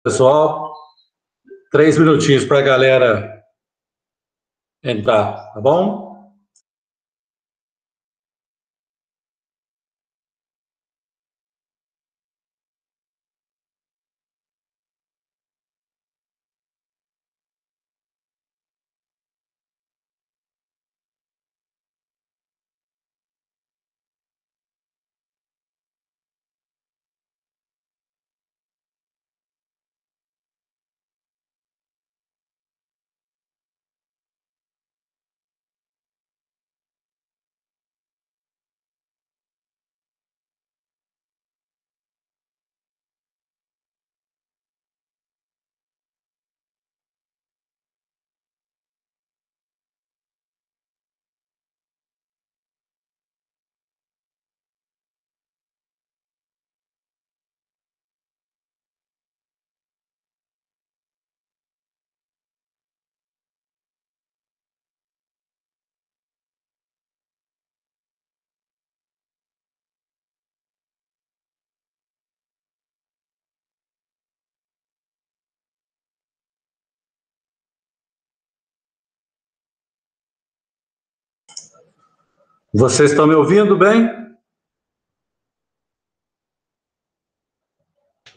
Pessoal, 3 minutinhos para a galera entrar, tá bom? Vocês estão me ouvindo bem?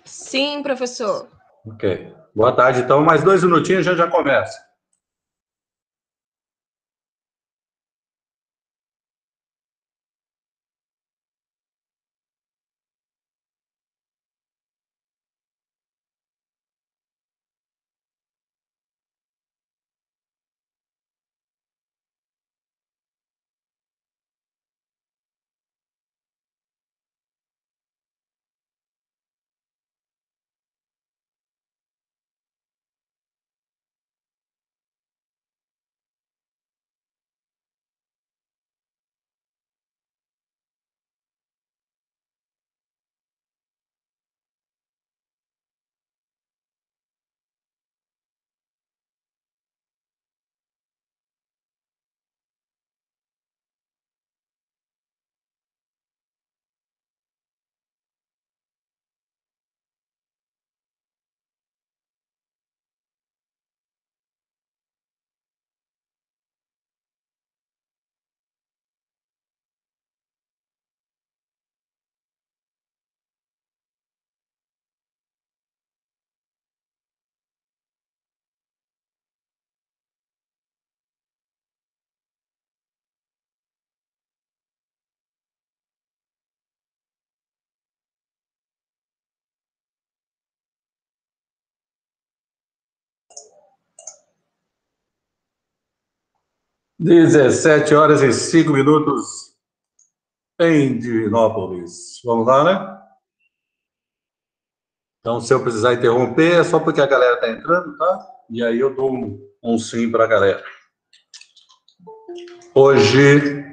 Sim, professor. Ok. Boa tarde, então. Mais 2 minutinhos, a gente já começa. Dezessete horas e 5 minutos em Divinópolis. Vamos lá, né? Então, se eu precisar interromper, é só porque a galera está entrando, tá? E aí eu dou um sim para a galera. Hoje,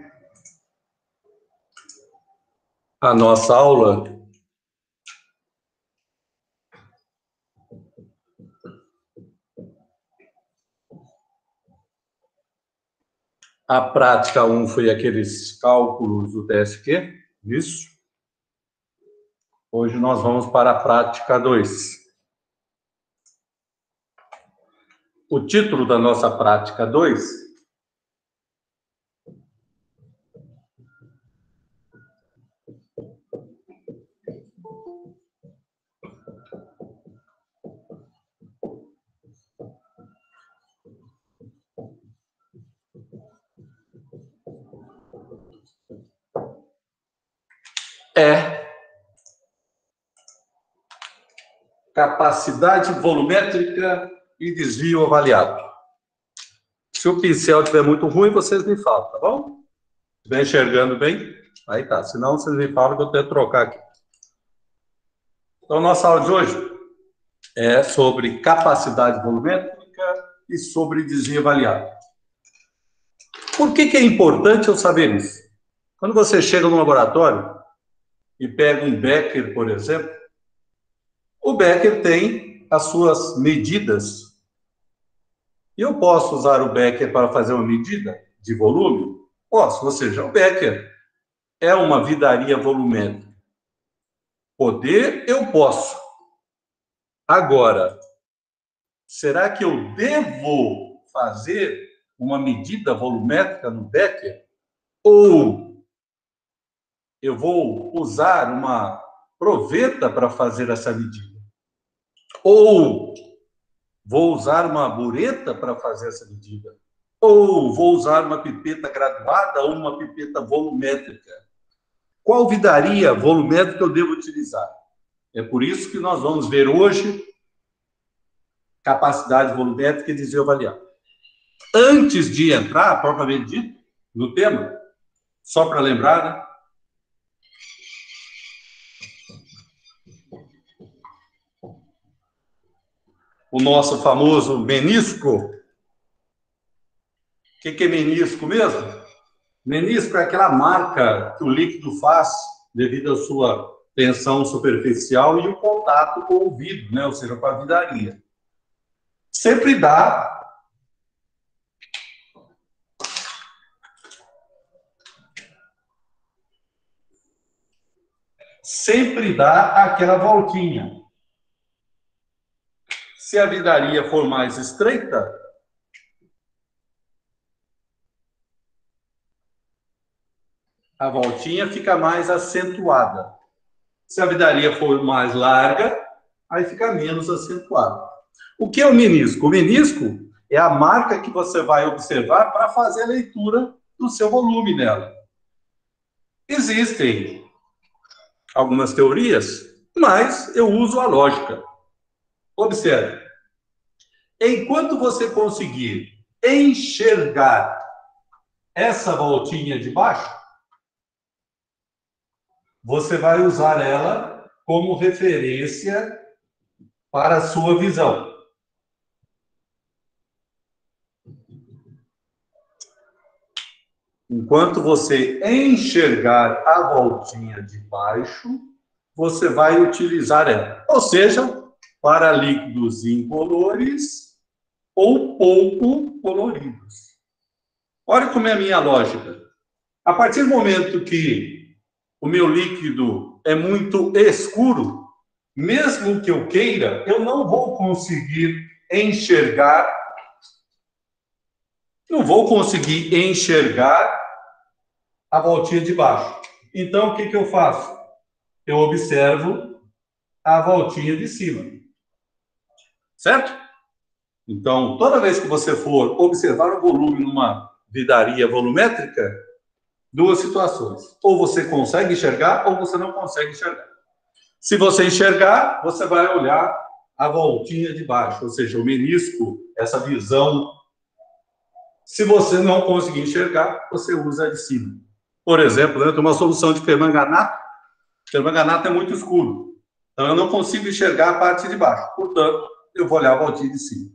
a nossa aula a prática 1 foi aqueles cálculos do TSQ, isso. Hoje nós vamos para a prática 2. O título da nossa prática 2 é capacidade volumétrica e desvio avaliado. Se o pincel estiver muito ruim, vocês me falam, tá bom? Estiver enxergando bem, aí tá. Senão, vocês me falam que eu tenho que trocar aqui. Então, nossa aula de hoje é sobre capacidade volumétrica e sobre desvio avaliado. Por que é importante eu saber isso? Quando você chega no laboratório e pega um Becker, por exemplo, o Becker tem as suas medidas. E eu posso usar o Becker para fazer uma medida de volume? Posso, ou seja, o Becker é uma vidaria volumétrica. Poder, eu posso. Agora, será que eu devo fazer uma medida volumétrica no Becker? Ou eu vou usar uma proveta para fazer essa medida? Ou vou usar uma bureta para fazer essa medida? Ou vou usar uma pipeta graduada ou uma pipeta volumétrica? Qual vidaria volumétrica eu devo utilizar? É por isso que nós vamos ver hoje capacidade volumétrica e desvio avaliado. Antes de entrar, propriamente dito, no tema, só para lembrar, né? O nosso famoso menisco. O que é menisco mesmo? Menisco é aquela marca que o líquido faz devido à sua tensão superficial e o contato com o vidro, né? Ou seja, com a vidaria. Sempre dá aquela voltinha. Se a vidaria for mais estreita, a voltinha fica mais acentuada. Se a vidaria for mais larga, aí fica menos acentuada. O que é o menisco? O menisco é a marca que você vai observar para fazer a leitura do seu volume nela. Existem algumas teorias, mas eu uso a lógica. Observe. Enquanto você conseguir enxergar essa voltinha de baixo, você vai usar ela como referência para a sua visão. Enquanto você enxergar a voltinha de baixo, você vai utilizar ela. Ou seja, para líquidos incolores ou pouco coloridos. Olha como é a minha lógica. A partir do momento que o meu líquido é muito escuro, mesmo que eu queira, eu não vou conseguir enxergar, a voltinha de baixo. Então, o que eu faço? Eu observo a voltinha de cima. Certo? Então, toda vez que você for observar o volume numa vidaria volumétrica, duas situações. Ou você consegue enxergar, ou você não consegue enxergar. Se você enxergar, você vai olhar a voltinha de baixo, ou seja, o menisco, essa visão. Se você não conseguir enxergar, você usa a de cima. Por exemplo, né, tem uma solução de permanganato. Permanganato é muito escuro. Então, eu não consigo enxergar a parte de baixo. Portanto, eu vou olhar a voltinha de cima.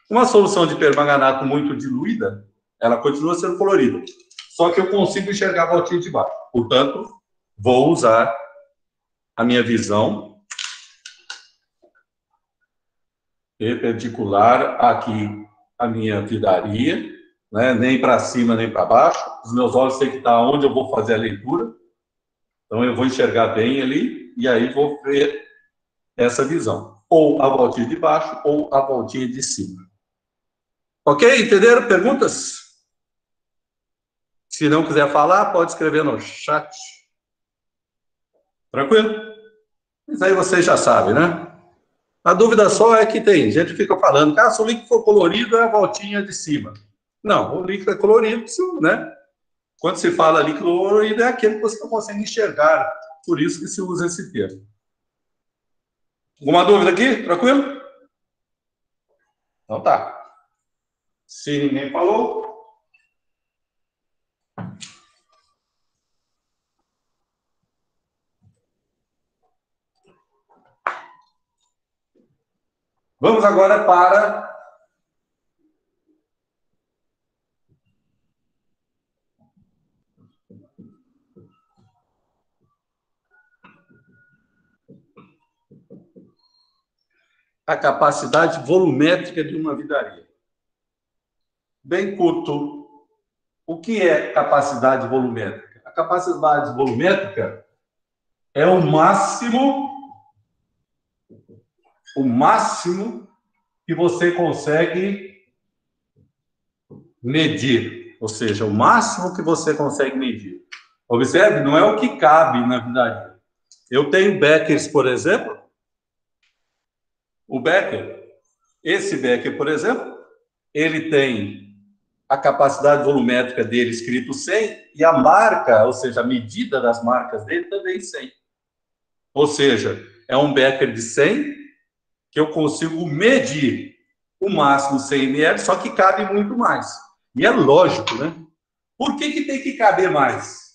Uma solução de permanganato muito diluída, ela continua sendo colorida. Só que eu consigo enxergar a voltinha de baixo. Portanto, vou usar a minha visão perpendicular aqui à minha vidaria, né? Nem para cima, nem para baixo. Os meus olhos têm que estar onde eu vou fazer a leitura. Então, eu vou enxergar bem ali e aí vou ver essa visão. Ou a voltinha de baixo ou a voltinha de cima. Ok? Entenderam? Perguntas? Se não quiser falar, pode escrever no chat. Tranquilo? Mas aí vocês já sabem, né? A dúvida só é que tem gente que fica falando que se o líquido for colorido, é a voltinha de cima. Não, o líquido é colorido, né? Quando se fala líquido colorido, é aquele que você não consegue enxergar. Por isso que se usa esse termo. Alguma dúvida aqui? Tranquilo? Então tá. Se ninguém falou... Vamos agora para a capacidade volumétrica de uma vidaria. Bem curto. O que é capacidade volumétrica? A capacidade volumétrica é o máximo o máximo que você consegue medir. Ou seja, o máximo que você consegue medir. Observe, não é o que cabe na vidaria. Eu tenho Beckers, por exemplo. O Becker, esse Becker, por exemplo, ele tem a capacidade volumétrica dele escrito 100 e a marca, ou seja, a medida das marcas dele também 100. Ou seja, é um Becker de 100 que eu consigo medir o máximo 100 ml, só que cabe muito mais. E é lógico, né? Por que tem que caber mais?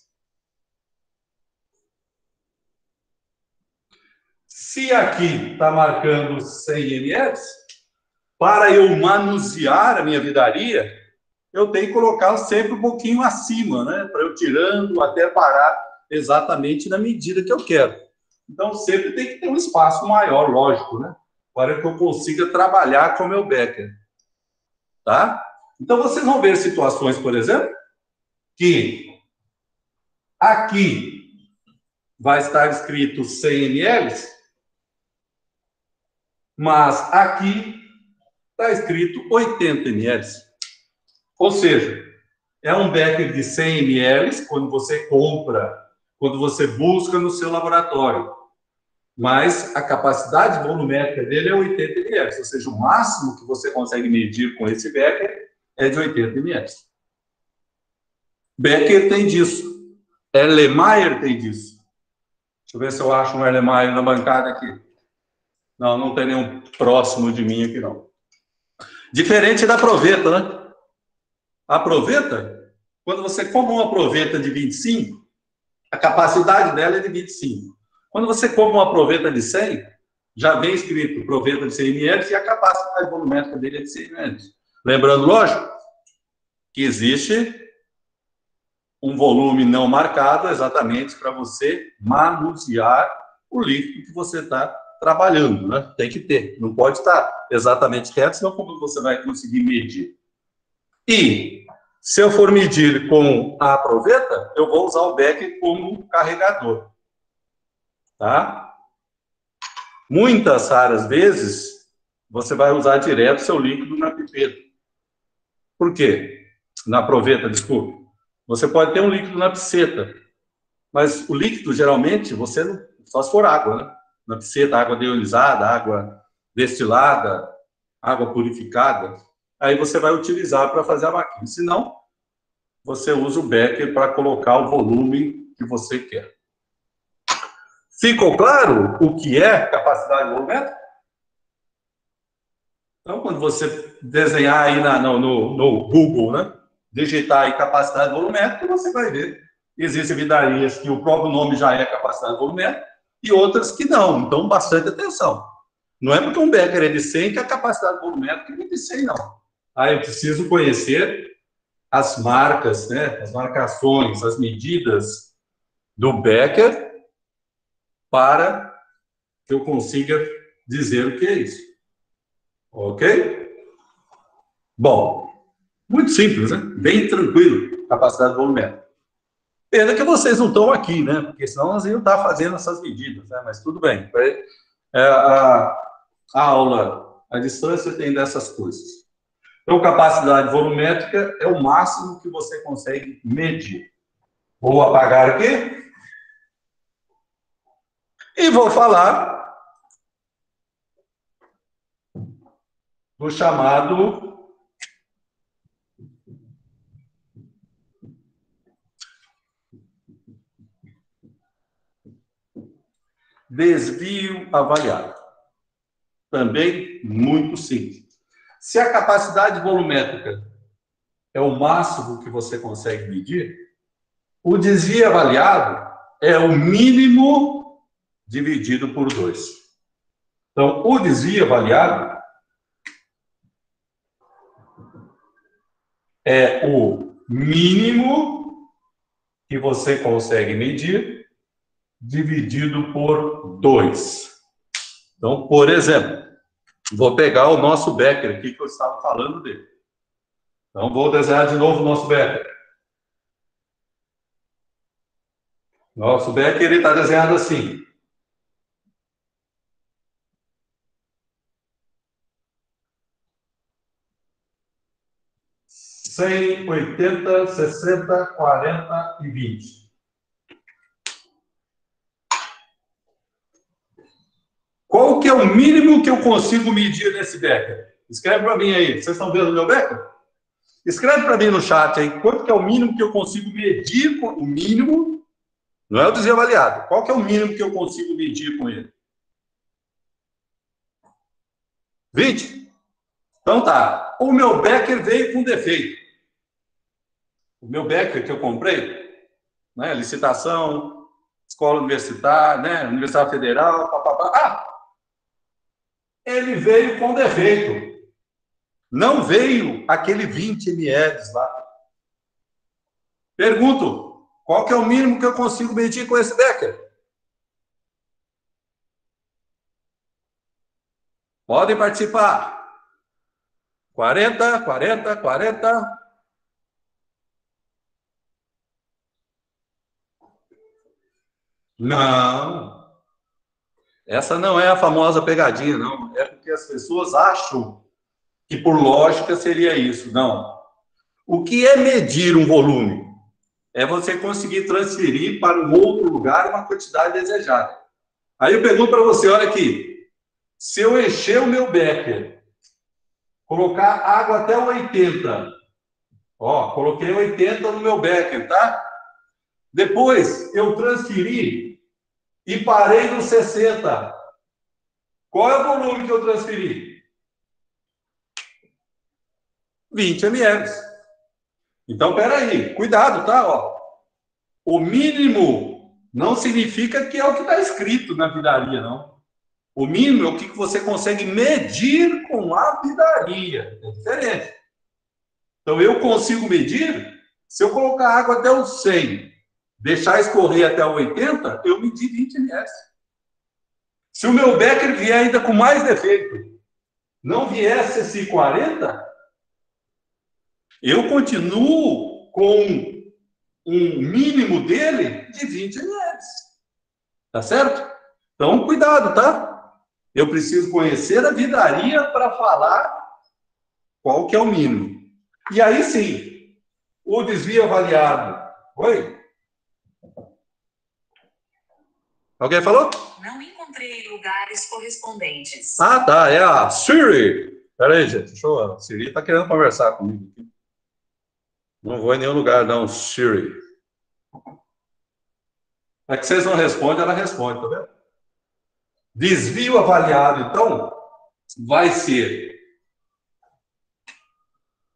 Se aqui está marcando 100 ml, para eu manusear a minha vidaria, eu tenho que colocar sempre um pouquinho acima, né? Para eu tirando até parar exatamente na medida que eu quero. Então, sempre tem que ter um espaço maior, lógico, né? Para que eu consiga trabalhar com o meu Becker. Tá? Então, vocês vão ver situações, por exemplo, que aqui vai estar escrito 100 ml, mas aqui está escrito 80 ml. Ou seja, é um Becker de 100 ml quando você compra, quando você busca no seu laboratório. Mas a capacidade volumétrica dele é 80 ml. Ou seja, o máximo que você consegue medir com esse Becker é de 80 ml. Becker tem disso. Erlenmeyer tem disso. Deixa eu ver se eu acho um Erlenmeyer na bancada aqui. Não, não tem nenhum próximo de mim aqui, não. Diferente da proveta, né? A proveta, quando você compra uma proveta de 25, a capacidade dela é de 25. Quando você compra uma proveta de 100, já vem escrito proveta de 100 ml e a capacidade volumétrica dele é de 100 ml. Lembrando, lógico, que existe um volume não marcado exatamente para você manusear o líquido que você está trabalhando, né? Tem que ter, não pode estar exatamente reto, senão como você vai conseguir medir? E se eu for medir com a proveta, eu vou usar o Becker como carregador, tá? Muitas raras vezes você vai usar direto seu líquido na pipeta. Por quê? Na proveta, desculpe. Você pode ter um líquido na piceta, mas o líquido, geralmente, você não... Só se for água, né? Na piceta, água deionizada, água destilada, água purificada. Aí você vai utilizar para fazer a máquina. Se não, você usa o Becker para colocar o volume que você quer. Ficou claro o que é capacidade volumétrica? Então, quando você desenhar aí no Google, né? Digitar aí capacidade volumétrica, você vai ver. Existem vidarias que o próprio nome já é capacidade volumétrica e outras que não. Então, bastante atenção. Não é porque um Becker é de 100 que a capacidade volumétrica é de 100, não. Aí eu preciso conhecer as marcas, né? As marcações, as medidas do Becker para que eu consiga dizer o que é isso. Ok? Bom, muito simples, né? Bem tranquilo, capacidade volumétrica. Pena que vocês não estão aqui, né? Porque senão nós iam estar fazendo essas medidas, né? Mas tudo bem. A aula à distância tem dessas coisas. Então, capacidade volumétrica é o máximo que você consegue medir. Vou apagar aqui. E vou falar do chamado desvio avaliado. Também muito simples. Se a capacidade volumétrica é o máximo que você consegue medir, o desvio avaliado é o mínimo dividido por 2. Então, o desvio avaliado é o mínimo que você consegue medir dividido por 2. Então, por exemplo, vou pegar o nosso Becker aqui que eu estava falando dele. Então, vou desenhar de novo o nosso Becker. Nosso Becker está desenhado assim. 100, 80, 60, 40 e 20. Qual que é o mínimo que eu consigo medir nesse becker? Escreve para mim aí. Vocês estão vendo o meu becker? Escreve para mim no chat aí. Quanto que é o mínimo que eu consigo medir? O mínimo, não é o desvio avaliado. Qual que é o mínimo que eu consigo medir com ele? 20? Então tá. O meu becker veio com defeito. O meu becker que eu comprei, né, licitação, escola universitária, né, Universidade Federal, papapá. Ele veio com defeito. Não veio aquele 20 ml lá. Pergunto, qual que é o mínimo que eu consigo medir com esse becker? Podem participar. 40, 40, 40. Não. Essa não é a famosa pegadinha, não. É porque as pessoas acham que por lógica seria isso. Não. O que é medir um volume? É você conseguir transferir para um outro lugar uma quantidade desejada. Aí eu pergunto para você, olha aqui. Se eu encher o meu becker, colocar água até 80, ó, coloquei 80 no meu becker, tá? Depois eu transferi e parei no 60. Qual é o volume que eu transferi? 20 ml. Então, peraí, cuidado, tá? Ó. O mínimo não significa que é o que está escrito na vidaria, não. O mínimo é o que você consegue medir com a vidaria. É diferente. Então, eu consigo medir, se eu colocar água até o 100, deixar escorrer até o 80, eu medi 20 ml. Se o meu becker vier ainda com mais defeito, não viesse esse 40, eu continuo com um mínimo dele de 20 ml. Tá certo? Então, cuidado, tá? Eu preciso conhecer a vidaria para falar qual que é o mínimo. E aí sim, o desvio avaliado. Oi? Alguém falou? Não encontrei lugares correspondentes. Ah, tá. É a Siri. Pera aí, gente. Deixa eu... A Siri está querendo conversar comigo aqui. Não vou em nenhum lugar, não, Siri. É que vocês não respondem, ela responde, tá vendo? Desvio avaliado, então, vai ser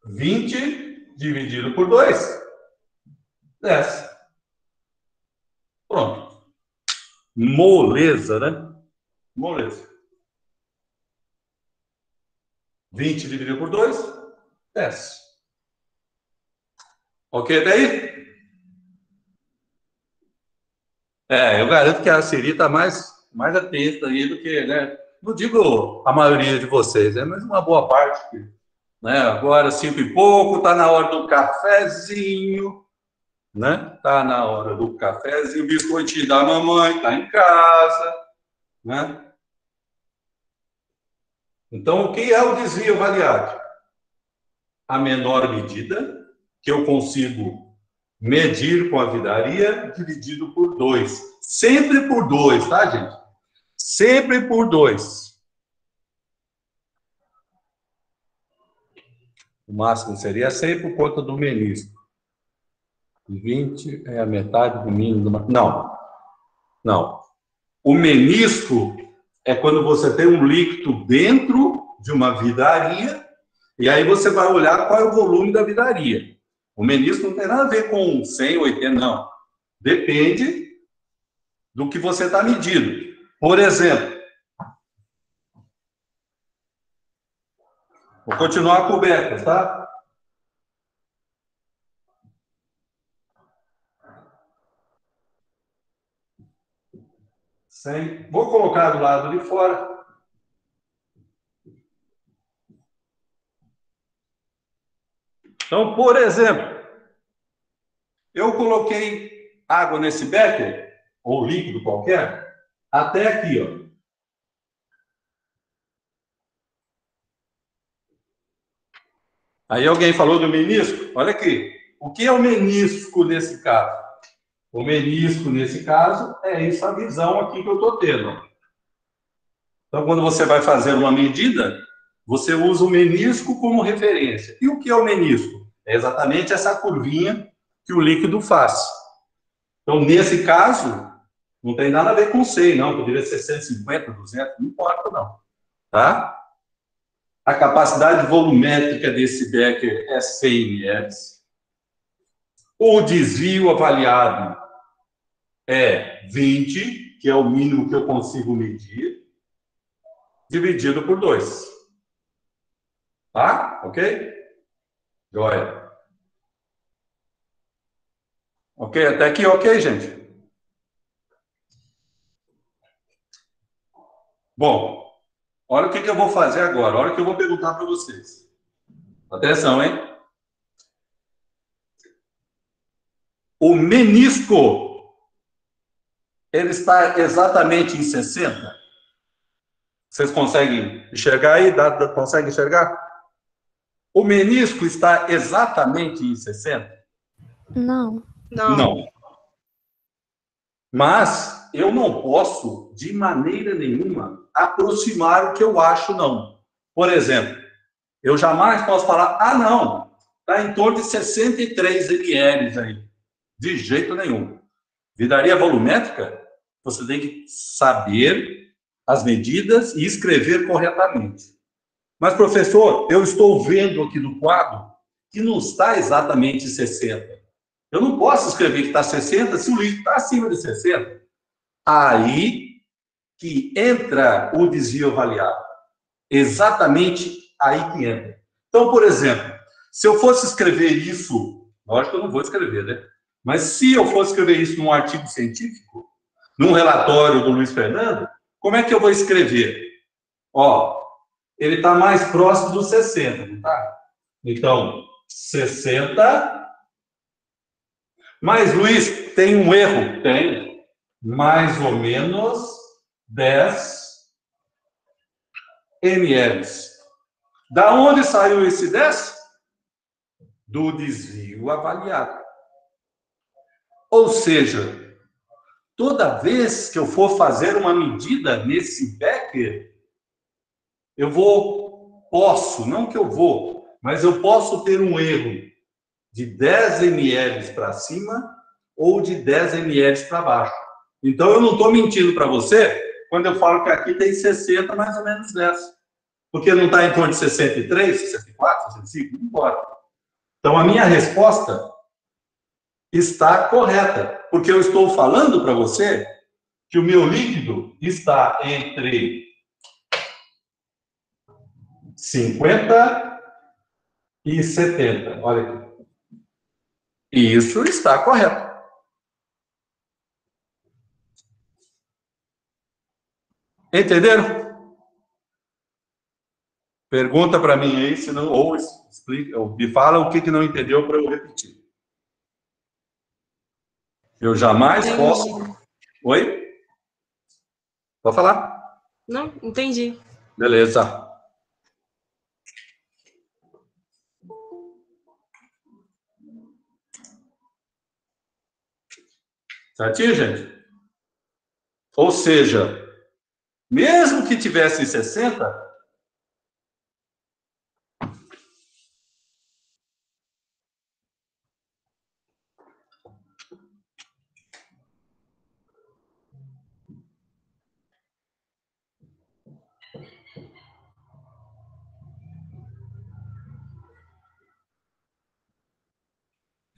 20 dividido por 2. 10. Pronto. Moleza, né? Moleza. 20 dividido por 2, 10. Ok daí? Eu garanto que a Siri está mais atenta aí do que, né? Não digo a maioria de vocês, né? Mas uma boa parte. Né? Agora, 5 e pouco, está na hora do cafezinho, né? Está na hora do cafezinho, o biscoitinho da mamãe está em casa, né? Então, o que é o desvio avaliado? A menor medida que eu consigo medir com a vidaria dividido por 2. Sempre por 2, tá, gente? Sempre por 2. O máximo seria 100 por conta do menisco. 20 é a metade do mínimo. Não. O menisco é quando você tem um líquido dentro de uma vidaria e aí você vai olhar qual é o volume da vidaria. O menisco não tem nada a ver com 100, 80, não. Depende do que você está medindo. Por exemplo, vou continuar com o Becker, tá? Vou colocar do lado de fora. Então, por exemplo, eu coloquei água nesse becker, ou líquido qualquer, até aqui, ó. Aí alguém falou do menisco. Olha aqui. O que é o menisco nesse caso? O menisco, nesse caso, é essa visão aqui que eu estou tendo. Então, quando você vai fazer uma medida, você usa o menisco como referência. E o que é o menisco? É exatamente essa curvinha que o líquido faz. Então, nesse caso, não tem nada a ver com 100, não. Poderia ser 150, 200, não importa, não. Tá? A capacidade volumétrica desse becker é 100 ml. O desvio avaliado é 20, que é o mínimo que eu consigo medir, dividido por 2. Tá? Ok? Joia. Ok? Até aqui, ok, gente? Bom, olha o que eu vou fazer agora. Olha o que eu vou perguntar para vocês. Atenção, hein? O menisco, ele está exatamente em 60? Vocês conseguem enxergar aí? Conseguem enxergar? O menisco está exatamente em 60? Não. Não. Não. Mas eu não posso, de maneira nenhuma, aproximar o que eu acho, não. Por exemplo, eu jamais posso falar, ah, não, está em torno de 63 ml aí. De jeito nenhum. Vidaria volumétrica, você tem que saber as medidas e escrever corretamente. Mas, professor, eu estou vendo aqui no quadro que não está exatamente 60. Eu não posso escrever que está 60 se o líquido está acima de 60. Aí que entra o desvio avaliado. Exatamente aí que entra. Então, por exemplo, se eu fosse escrever isso, lógico que eu não vou escrever, né? Mas se eu fosse escrever isso num artigo científico, num relatório do Luiz Fernando, como é que eu vou escrever? Ó, ele está mais próximo dos 60, não tá? Então, 60. Mas, Luiz, tem um erro? Tem. Mais ou menos 10 ml. Da onde saiu esse 10? Do desvio avaliado. Ou seja, toda vez que eu for fazer uma medida nesse becker, posso, não que eu vou, mas eu posso ter um erro de 10 ml para cima ou de 10 ml para baixo. Então, eu não estou mentindo para você quando eu falo que aqui tem 60, mais ou menos 10. Porque não está em torno de 63, 64, 65, não importa. Então, a minha resposta está correta, porque eu estou falando para você que o meu líquido está entre 50 e 70. Olha aqui. E isso está correto. Entenderam? Pergunta para mim aí, se não, ou explica, ou me fala o que não entendeu para eu repetir. Eu jamais Entendi. posso. Oi? Pode falar? Não, entendi. Beleza. Certinho, gente? Ou seja, mesmo que tivesse 60,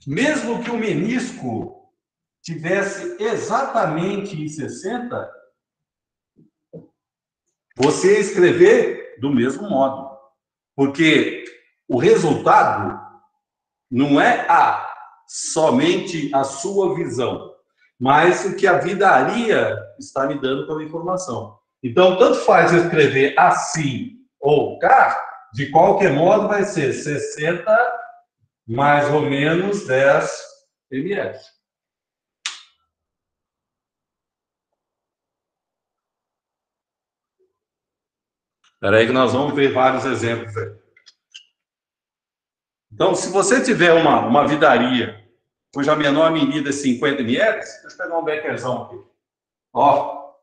mesmo que o menisco tivesse exatamente em 60, você ia escrever do mesmo modo. Porque o resultado não é somente a sua visão, mas o que a vidaria está me dando como informação. Então, tanto faz eu escrever assim ou cá, de qualquer modo vai ser 60 mais ou menos 10 ml. Espera aí que nós vamos ver vários exemplos aí. Então, se você tiver uma vidaria cuja menor medida é 50 ml, deixa eu pegar um bekerzão aqui. Ó,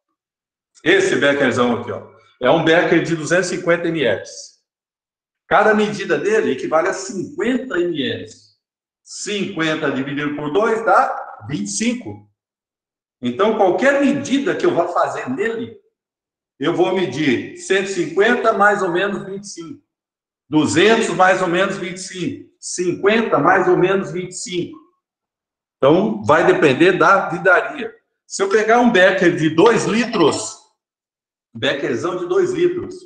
esse bekerzão aqui, ó, é um beker de 250 ml. Cada medida dele equivale a 50 ml. 50 dividido por 2 dá 25. Então, qualquer medida que eu vá fazer nele, eu vou medir 150 mais ou menos 25. 200 mais ou menos 25. 50 mais ou menos 25. Então, vai depender da vidaria. Se eu pegar um becker de 2 litros, beckerzão de 2 litros,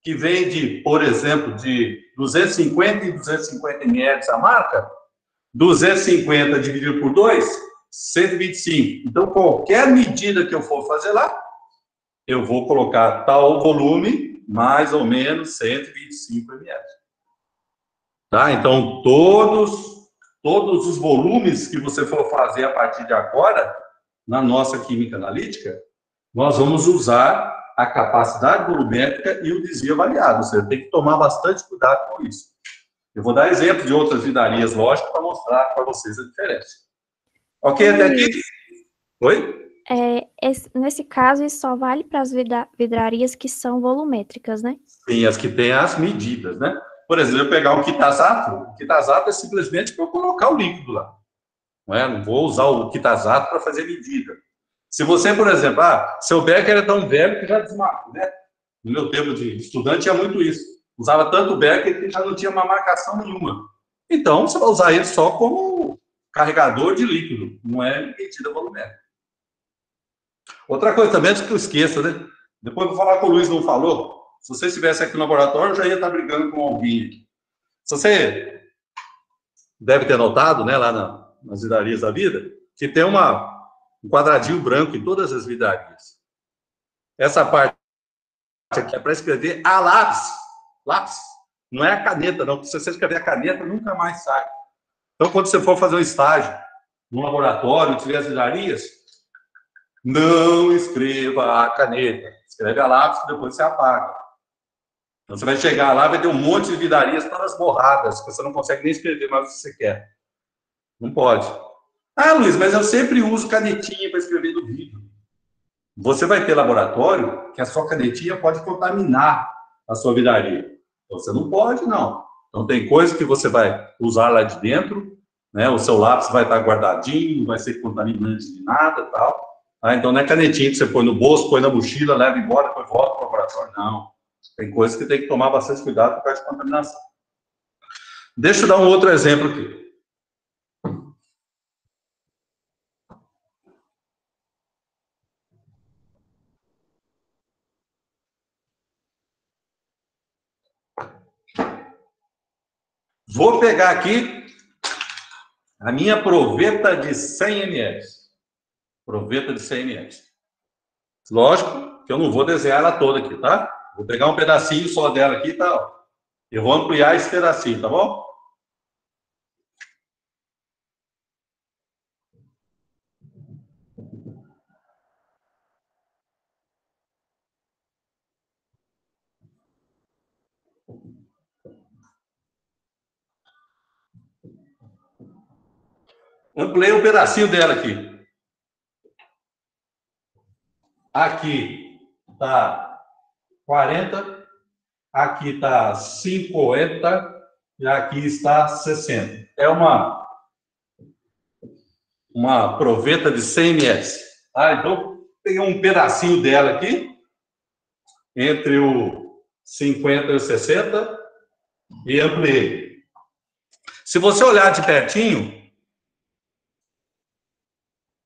que vem de, por exemplo, de 250 e 250 ml a marca, 250 dividido por 2, 125. Então, qualquer medida que eu for fazer lá, eu vou colocar tal volume, mais ou menos 125 ml. Tá? Então, todos os volumes que você for fazer a partir de agora, na nossa química analítica, nós vamos usar a capacidade volumétrica e o desvio avaliado. Você tem que tomar bastante cuidado com isso. Eu vou dar exemplo de outras vidarias, lógico, para mostrar para vocês a diferença. Ok, até aqui? Oi? Nesse caso, isso só vale para as vidrarias que são volumétricas, né? Sim, as que têm as medidas, né? Por exemplo, eu pegar o quitazato é simplesmente para eu colocar o líquido lá. Não é? Não vou usar o quitazato para fazer medida. Se você, por exemplo, seu becker é tão velho que já desmarcou, né? No meu tempo de estudante tinha muito isso. Usava tanto becker que já não tinha uma marcação nenhuma. Então, você vai usar ele só como carregador de líquido, não é medida volumétrica. Outra coisa também, antes que eu esqueça, né? Depois eu vou falar que o Luiz não falou. Se você estivesse aqui no laboratório, eu já ia estar brigando com alguém aqui. Se você deve ter notado, né, lá nas vidrarias da vida, que tem um quadradinho branco em todas as vidrarias. Essa parte aqui é para escrever a lápis. Lápis. Não é a caneta, não. Se você escrever a caneta, nunca mais sai. Então, quando você for fazer um estágio no laboratório, tiver as vidrarias, não escreva a caneta. Escreve a lápis, depois você apaga. Então, você vai chegar lá, vai ter um monte de vidarias todas borradas, que você não consegue nem escrever mais o que você quer. Não pode. Luiz, mas eu sempre uso canetinha para escrever no vidro. Você vai ter laboratório que a sua canetinha pode contaminar a sua vidraria. Então, você não pode, não. Então, tem coisa que você vai usar lá de dentro, né? O seu lápis vai estar guardadinho, não vai ser contaminante de nada e tal. Então, não é canetinha que você põe no bolso, põe na mochila, leva embora, depois volta para o laboratório. Não. Tem coisas que tem que tomar bastante cuidado por causa de contaminação. Deixa eu dar um outro exemplo aqui. Vou pegar aqui a minha proveta de 100 ml. Proveta de 100 ml. Lógico que eu não vou desenhar ela toda aqui, tá? Vou pegar um pedacinho só dela aqui, tá? Eu vou ampliar esse pedacinho, tá bom? Ampliei um pedacinho dela aqui. Aqui tá 40, aqui está 50 e aqui está 60. É uma proveta de 100 ml. Então, peguei um pedacinho dela aqui, entre o 50 e o 60, e ampliei. Se você olhar de pertinho,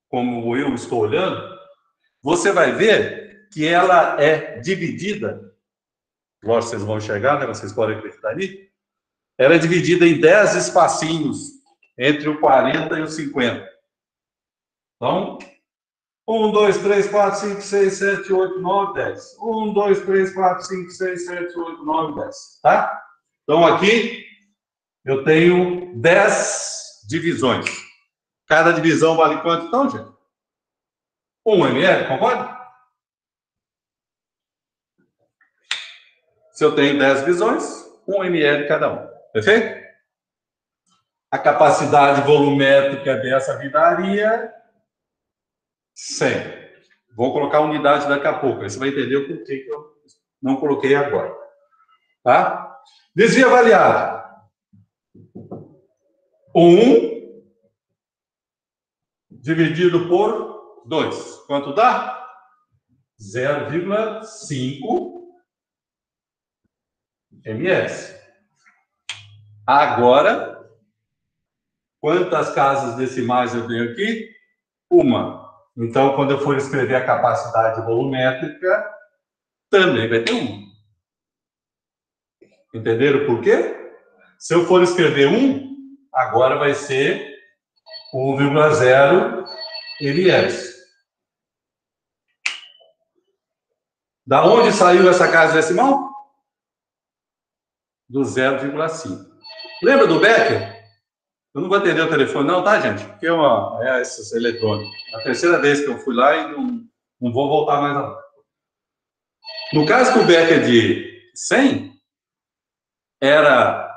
como eu estou olhando, você vai ver que ela é dividida. Lógico, vocês vão enxergar, né? Vocês podem acreditar ali. Ela é dividida em 10 espacinhos entre o 40 e o 50. Então, 1, 2, 3, 4, 5, 6, 7, 8, 9, 10. 1, 2, 3, 4, 5, 6, 7, 8, 9, 10. Tá? Então, aqui eu tenho 10 divisões. Cada divisão vale quanto, então, gente? 1 ml, concorda? Se eu tenho 10 divisões, 1 ml cada um. Perfeito? A capacidade volumétrica dessa vidraria, 100. Vou colocar unidade daqui a pouco. Aí você vai entender o porquê que eu não coloquei agora. Tá? Desvio avaliado. 1 dividido por 2. Quanto dá? 0,5 ms. Agora, quantas casas decimais eu tenho aqui? Uma. Então, quando eu for escrever a capacidade volumétrica, também vai ter 1. Entenderam por quê? Se eu for escrever 1, agora vai ser 1,0 ms. Da onde saiu essa casa decimal? Do 0,5. Lembra do Becker? Eu não vou atender o telefone não, tá, gente? Porque é esses eletrônicos. A terceira vez que eu fui lá e não vou voltar mais lá. No caso que o Becker de 100, era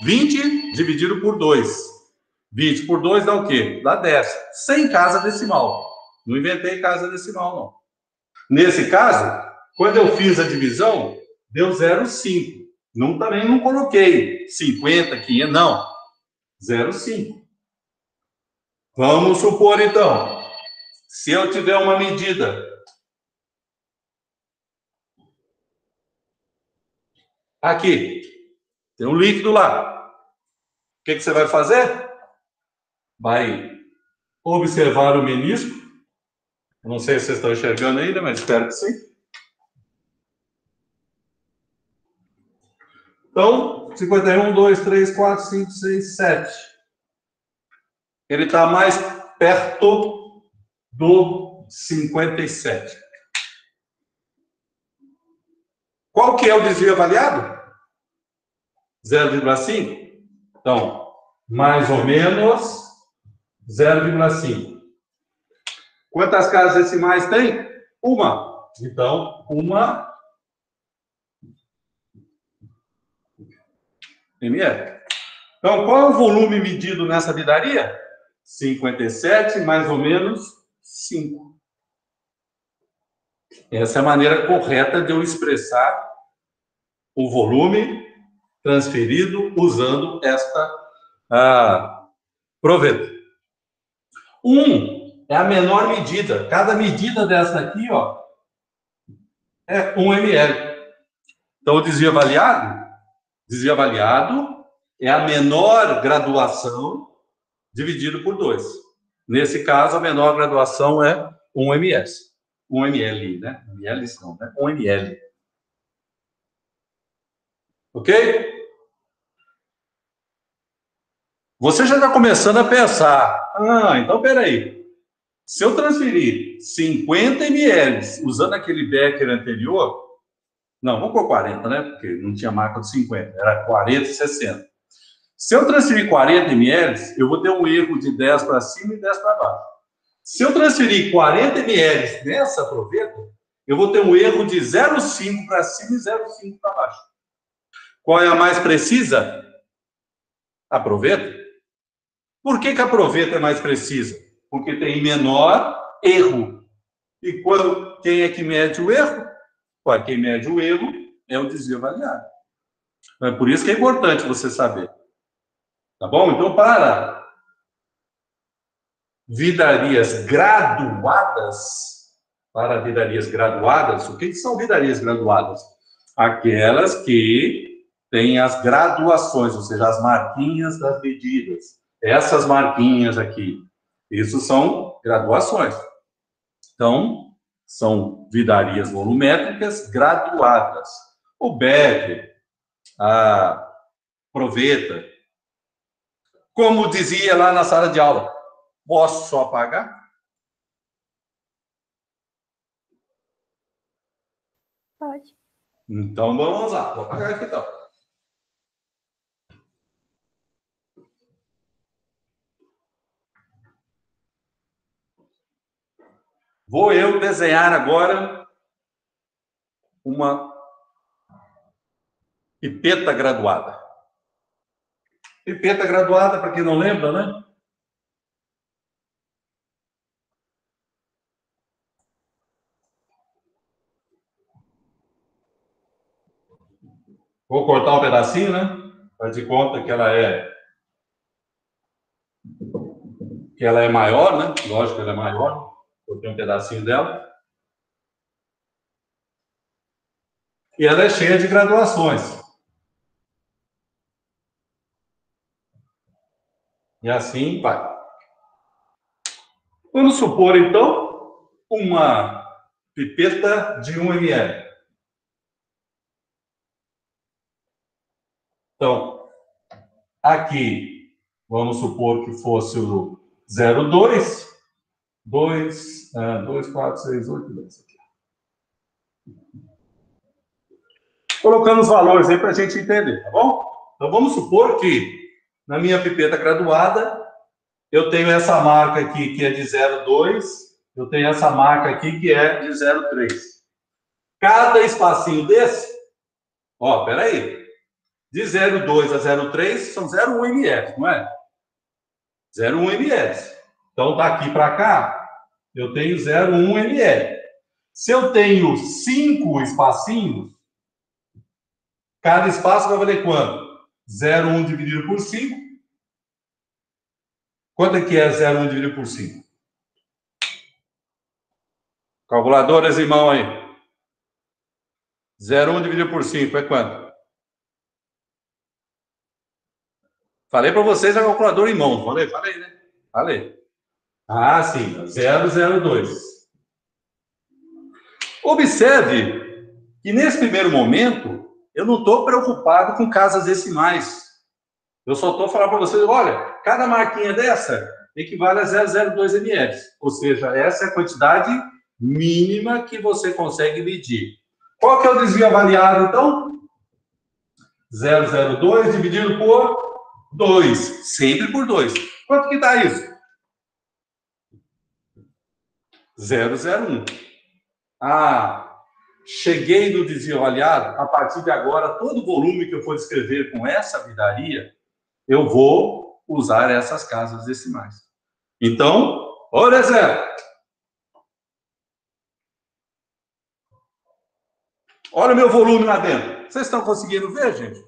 20 dividido por 2. 20 por 2 dá o quê? Dá 10. Sem casa decimal. Não inventei casa decimal, não. Nesse caso, quando eu fiz a divisão, deu 0,5. Também não coloquei 50, 500, não. 0,5. Vamos supor, então, se eu tiver uma medida aqui, tem um líquido lá. O que você vai fazer? Vai observar o menisco. Eu não sei se vocês estão enxergando ainda, mas espero que sim. Então, 51, 2, 3, 4, 5, 6, 7. Ele está mais perto do 57. Qual que é o desvio avaliado? 0,5. Então, mais ou menos 0,5. Quantas casas decimais tem? Uma. Então, 1 ml. Então, qual é o volume medido nessa vidraria? 57, mais ou menos 5. Essa é a maneira correta de eu expressar o volume transferido usando esta proveta. 1 é a menor medida. Cada medida dessa aqui, ó, é 1 ml. Então, o desvio avaliado é a menor graduação dividido por 2. Nesse caso, a menor graduação é 1 ms. 1 ml, né? ml não, né? 1 ml. Ok? Você já está começando a pensar. Então, peraí. Se eu transferir 50 ml usando aquele Becker anterior, não, vamos por 40, né? Porque não tinha marca de 50, era 40 e 60. Se eu transferir 40 ml, eu vou ter um erro de 10 para cima e 10 para baixo. Se eu transferir 40 ml nessa proveta, eu vou ter um erro de 0,5 para cima e 0,5 para baixo. Qual é a mais precisa? A proveta. Por que a proveta é mais precisa? Porque tem menor erro. E quem é que mede o erro? Quem mede o erro é o desvio avaliado. É por isso que é importante você saber. Tá bom? Então, para vidrarias graduadas, o que são vidrarias graduadas? Aquelas que têm as graduações, ou seja, as marquinhas das medidas. Essas marquinhas aqui, isso são graduações. Então, são vidrarias volumétricas graduadas. O Becker, a proveta, como dizia lá na sala de aula, posso só apagar? Pode. Então, vamos lá. Vou apagar aqui, então. Vou eu desenhar agora uma pipeta graduada. Pipeta graduada, para quem não lembra, né? Vou cortar um pedacinho, né? Faz de conta que ela é maior, né? Lógico que ela é maior. Cortei um pedacinho dela. E ela é cheia de graduações. E assim vai. Vamos supor, então, uma pipeta de 1 ml. Então, aqui, vamos supor que fosse o 0,2. 2, 4, 6, 8, 10. Aqui. Colocando os valores aí para a gente entender, tá bom? Então, vamos supor que na minha pipeta graduada, eu tenho essa marca aqui que é de 0,2, eu tenho essa marca aqui que é de 0,3. Cada espacinho desse, ó, peraí, de 0,2 a 0,3 são 0,1 ml, não é? 0,1 ml. Então, daqui para cá, eu tenho 0,1 ml. Se eu tenho 5 espacinhos, cada espaço vai valer quanto? 0,1 dividido por 5. Quanto é que é 0,1 dividido por 5? Calculadoras em mão aí. 0,1 dividido por 5 é quanto? Falei para vocês a calculadora em mão. Falei, né? Falei. Ah, sim. 0,02. Observe que nesse primeiro momento, eu não estou preocupado com casas decimais. Eu só estou falando para vocês, olha, cada marquinha dessa equivale a 0,02 ml. Ou seja, essa é a quantidade mínima que você consegue medir. Qual que é o desvio avaliado, então? 0,02 dividido por 2. Sempre por 2. Quanto que dá isso? 0,01. Ah, cheguei no desvio avaliado. A partir de agora, todo o volume que eu for descrever com essa vidraria, eu vou usar essas casas decimais. Então, por exemplo, olha o meu volume lá dentro. Vocês estão conseguindo ver, gente?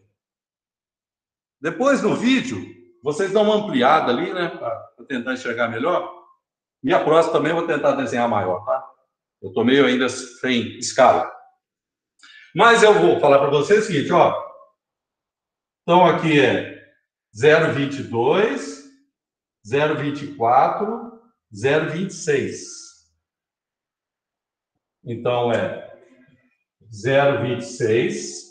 Depois no vídeo, vocês dão uma ampliada ali, né? Para tentar enxergar melhor. E a próxima também eu vou tentar desenhar maior, tá? Eu estou meio ainda sem escala. Mas eu vou falar para vocês o seguinte, ó. Então aqui é 0,22, 0,24, 0,26. Então é 0,26.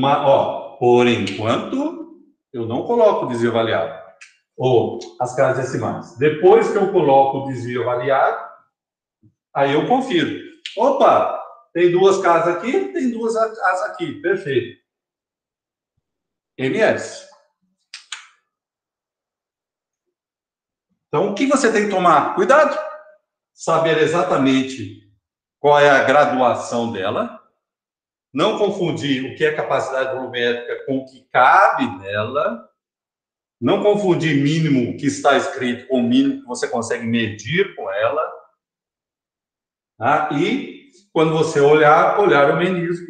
Ó, por enquanto, eu não coloco o desvio avaliado. Ou as casas decimais. Depois que eu coloco o desvio avaliado, aí eu confiro. Opa, tem duas casas aqui, tem duas casas aqui. Perfeito. MS. Então, o que você tem que tomar? Cuidado. Saber exatamente qual é a graduação dela. Não confundir o que é capacidade volumétrica com o que cabe nela. Não confundir mínimo que está escrito com o mínimo que você consegue medir com ela. Tá? E, quando você olhar o menisco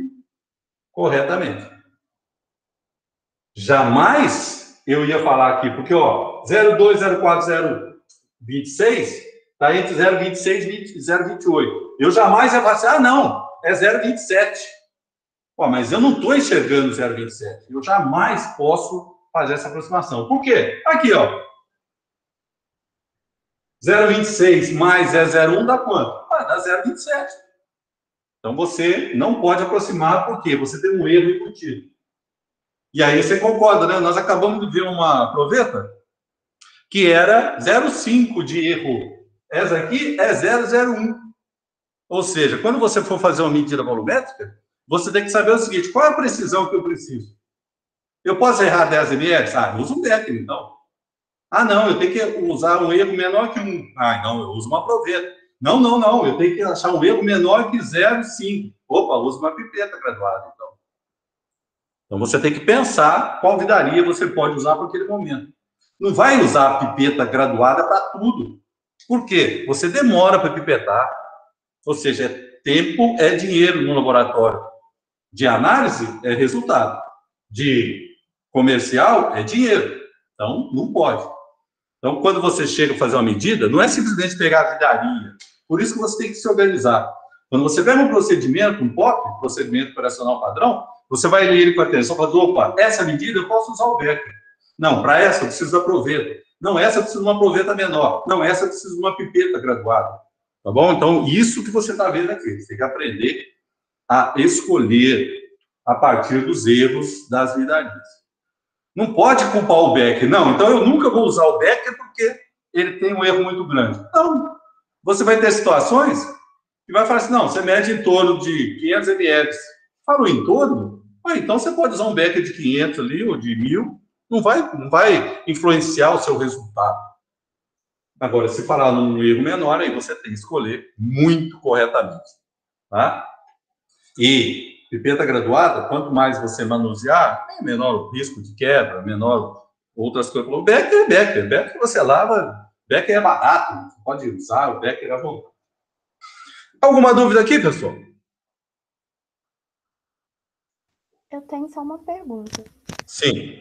corretamente. Jamais eu ia falar aqui, porque, ó, 0,2, 0,4, 0,26 está entre 0,26 e 0,28. Eu jamais ia falar assim, ah, não, é 0,27. Pô, mas eu não estou enxergando 0,27. Eu jamais posso fazer essa aproximação. Por quê? Aqui, ó. 0,26 mais 0,01 dá quanto? Ah, dá 0,27. Então, você não pode aproximar, porque você tem um erro embutido. E aí você concorda, né? Nós acabamos de ver uma proveta que era 0,5 de erro. Essa aqui é 0,01. Ou seja, quando você for fazer uma medida volumétrica, você tem que saber o seguinte, qual é a precisão que eu preciso? Eu posso errar 10 ml? Ah, eu uso um Becker, então. Ah, não, eu tenho que usar um erro menor que 1. Ah, não, eu uso uma proveta. Não, eu tenho que achar um erro menor que 0,5. Opa, eu uso uma pipeta graduada, então. Então, você tem que pensar qual vidraria você pode usar para aquele momento. Não vai usar a pipeta graduada para tudo. Por quê? Você demora para pipetar. Ou seja, tempo é dinheiro no laboratório. De análise é resultado. De comercial é dinheiro. Então, não pode. Então, quando você chega a fazer uma medida, não é simplesmente pegar a vidraria. Por isso que você tem que se organizar. Quando você pega um procedimento, um POP, procedimento operacional padrão, você vai ler ele com atenção e fala, opa, essa medida eu posso usar o Becker. Não, para essa eu preciso da proveta. Não, essa eu preciso de uma proveta menor. Não, essa eu preciso de uma pipeta graduada. Tá bom? Então, isso que você está vendo aqui. Você tem que aprender a escolher a partir dos erros das vidrarias. Não pode culpar o Becker. Não, então eu nunca vou usar o Becker porque ele tem um erro muito grande. Não. Você vai ter situações que vai falar assim, não, você mede em torno de 500 ml. Falou em torno? Ah, então você pode usar um Becker de 500 ali, ou de 1000, não vai influenciar o seu resultado. Agora, se falar num erro menor, aí você tem que escolher muito corretamente. Tá? E pipeta graduada, quanto mais você manusear, menor o risco de quebra, menor outras coisas. O Becker é Becker. Becker você lava, Becker é barato, você pode usar o Becker à vontade. Alguma dúvida aqui, pessoal? Eu tenho só uma pergunta. Sim.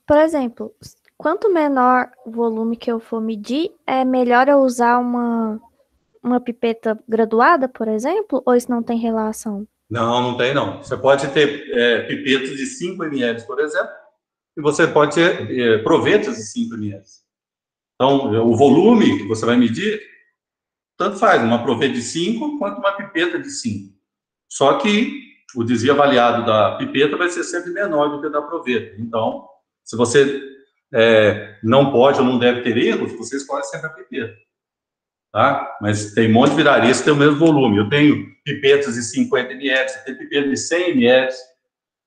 Por exemplo, quanto menor o volume que eu for medir, é melhor eu usar uma pipeta graduada, por exemplo? Ou isso não tem relação? Não, não tem não. Você pode ter pipetas de 5 ml, por exemplo, e você pode ter provetas de 5 ml. Então, o volume que você vai medir, tanto faz, uma proveta de 5 quanto uma pipeta de 5. Só que o desvio avaliado da pipeta vai ser sempre menor do que o da proveta. Então, se você não pode ou não deve ter erros, você escolhe sempre a pipeta. Tá? Mas tem um monte de vidrarias que tem o mesmo volume. Eu tenho pipetas de 50 ml, eu tenho pipetas de 100 ml.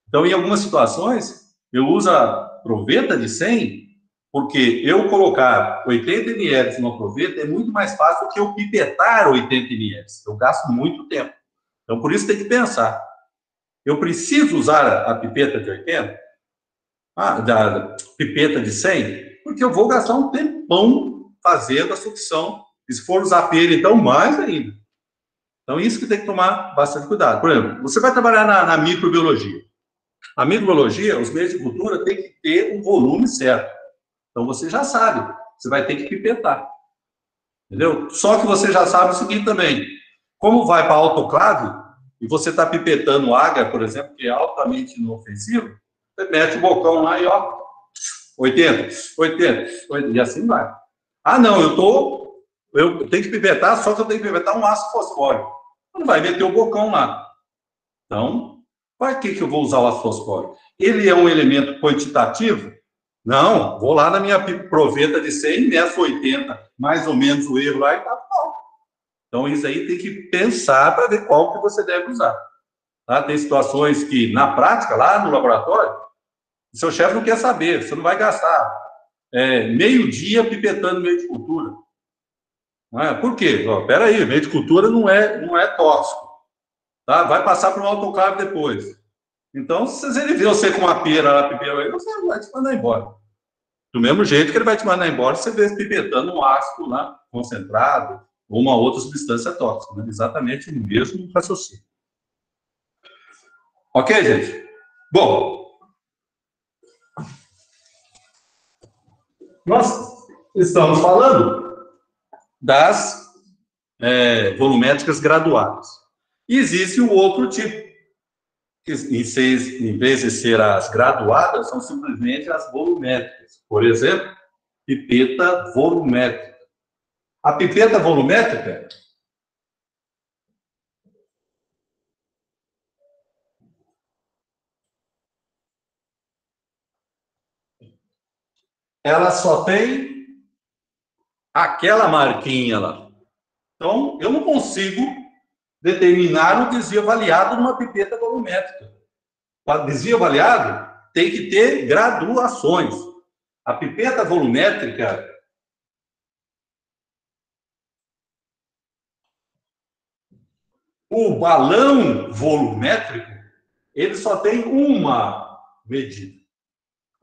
Então, em algumas situações, eu uso a proveta de 100, porque eu colocar 80 ml numa proveta é muito mais fácil do que eu pipetar 80 ml. Eu gasto muito tempo. Então, por isso tem que pensar. Eu preciso usar a pipeta de 80? Da pipeta de 100? Porque eu vou gastar um tempão fazendo a sucção. E se for usar pera, então, mais ainda. Então, isso que tem que tomar bastante cuidado. Por exemplo, você vai trabalhar na microbiologia. A microbiologia, os meios de cultura têm que ter um volume certo. Então, você já sabe. Você vai ter que pipetar. Entendeu? Só que você já sabe o seguinte também. Como vai para autoclave, e você está pipetando água, por exemplo, que é altamente inofensivo, você mete o bocão lá e, ó, 80, 80, e assim vai. Ah, não, eu tenho que pipetar, só que eu tenho que pipetar um ácido fosfórico. Não vai meter o bocão lá. Então, para que eu vou usar o ácido fosfórico? Ele é um elemento quantitativo? Não, vou lá na minha proveta de 100, meço 80, mais ou menos o erro lá e tá bom. Então, isso aí tem que pensar para ver qual que você deve usar. Tá? Tem situações que, na prática, lá no laboratório, o seu chefe não quer saber, você não vai gastar meio dia pipetando meio de cultura. Não é? Por quê? Espera aí, meio de cultura não é tóxico. Tá? Vai passar para um autoclave depois. Então, se ele vê você com uma pera lá, pipeta, você vai te mandar embora. Do mesmo jeito que ele vai te mandar embora, você vê pipetando um ácido lá, concentrado, ou uma outra substância tóxica. Né? Exatamente o mesmo raciocínio. Ok, gente? Bom, nós estamos falando das volumétricas graduadas. E existe o outro tipo, que em vez de ser as graduadas, são simplesmente as volumétricas. Por exemplo, pipeta volumétrica. A pipeta volumétrica ela só tem aquela marquinha lá. Então, eu não consigo determinar o desvio avaliado numa pipeta volumétrica. O desvio avaliado tem que ter graduações. A pipeta volumétrica, o balão volumétrico, ele só tem uma medida.